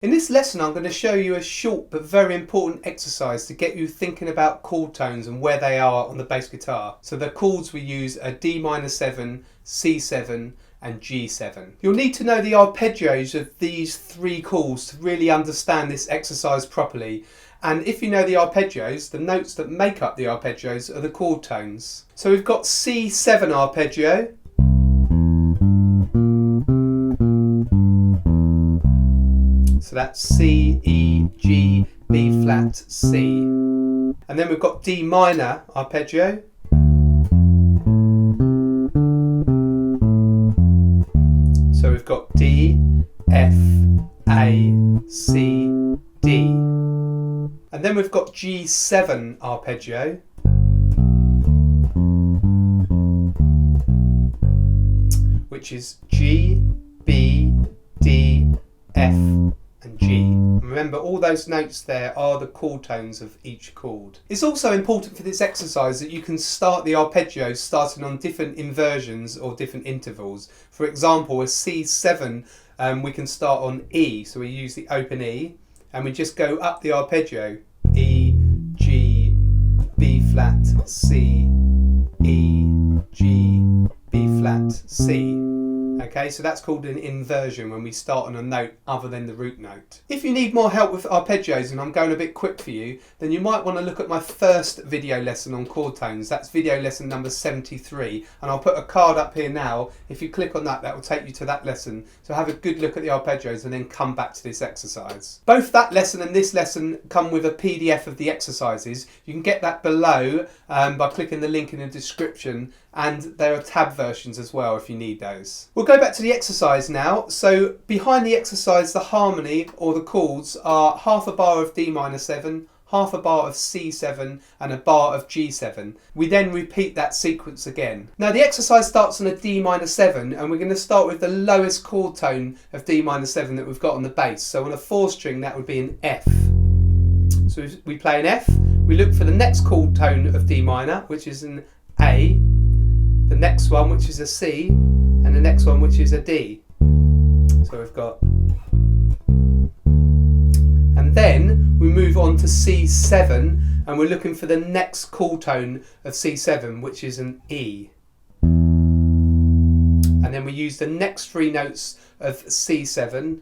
In this lesson I'm going to show you a short but very important exercise to get you thinking about chord tones and where they are on the bass guitar. So the chords we use are D-7, C7 and G7. You'll need to know the arpeggios of these three chords to really understand this exercise properly. And if you know the arpeggios, the notes that make up the arpeggios are the chord tones. So we've got C7 arpeggio, so that's C, E, G, B flat, C. And then we've got D minor arpeggio. So we've got D, F, A, C, D. And then we've got G7 arpeggio. Which is G, B, D, F, and G. Remember, all those notes there are the chord tones of each chord. It's also important for this exercise that you can start the arpeggios starting on different inversions or different intervals. For example, a C7 we can start on E, so we use the open E and we just go up the arpeggio. E, G, B flat, C, E, G, B flat, C. Okay, so that's called an inversion when we start on a note other than the root note. If you need more help with arpeggios and I'm going a bit quick for you, then you might want to look at my first video lesson on chord tones. That's video lesson number 73, and I'll put a card up here now. If you click on that, that will take you to that lesson. So have a good look at the arpeggios and then come back to this exercise. Both that lesson and this lesson come with a PDF of the exercises. You can get that below by clicking the link in the description, and there are tab versions as well if you need those. We'll go back to the exercise now. So behind the exercise, the harmony or the chords are half a bar of D-7, half a bar of C7 and a bar of G7. We then repeat that sequence again. Now the exercise starts on a D-7 and we're going to start with the lowest chord tone of D-7 that we've got on the bass. So on a 4 string that would be an F. So we play an F, we look for the next chord tone of D minor, which is an A, the next one which is a C, and the next one which is a D. So we've got, and then we move on to C7 and we're looking for the next chord tone of C7, which is an E. And then we use the next 3 notes of C7.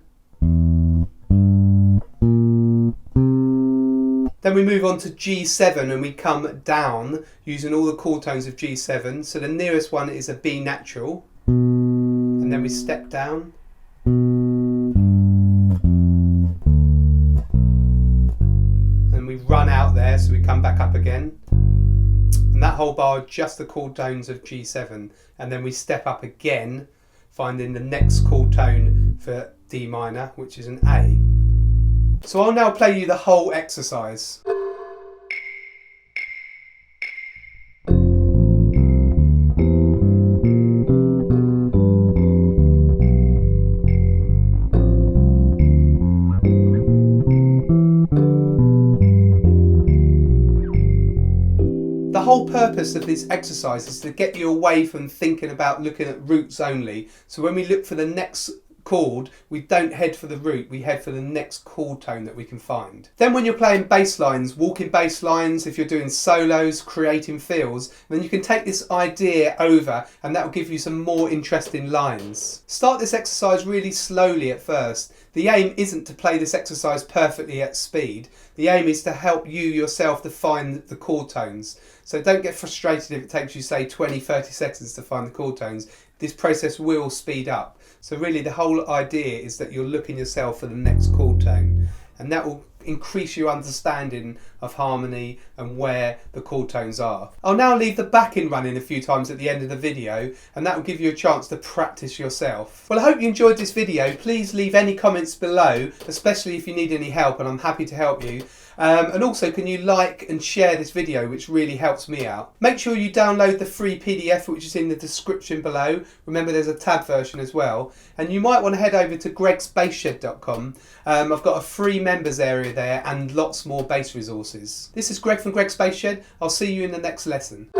Then we move on to G7 and we come down using all the chord tones of G7. So the nearest one is a B natural. And then we step down. And we run out there, so we come back up again. And that whole bar just the chord tones of G7. And then we step up again, finding the next chord tone for D minor, which is an A. So I'll now play you the whole exercise. The whole purpose of this exercise is to get you away from thinking about looking at roots only. So when we look for the next chord, we don't head for the root, we head for the next chord tone that we can find. Then when you're playing bass lines, walking bass lines, if you're doing solos, creating fills, then you can take this idea over and that will give you some more interesting lines. Start this exercise really slowly at first. The aim isn't to play this exercise perfectly at speed. The aim is to help you yourself to find the chord tones. So don't get frustrated if it takes you, say, 20-30 seconds to find the chord tones. This process will speed up. So really the whole idea is that you're looking yourself for the next chord tone, and that will increase your understanding of harmony and where the chord tones are. I'll now leave the backing running a few times at the end of the video, and that will give you a chance to practice yourself. Well, I hope you enjoyed this video. Please leave any comments below, especially if you need any help, and I'm happy to help you. And also, can you like and share this video, which really helps me out. Make sure you download the free PDF, which is in the description below. Remember, there's a tab version as well. And you might want to head over to gregsbassshed.com. I've got a free members area there and lots more bass resources. This is Greg from Greg's Bass Shed. I'll see you in the next lesson.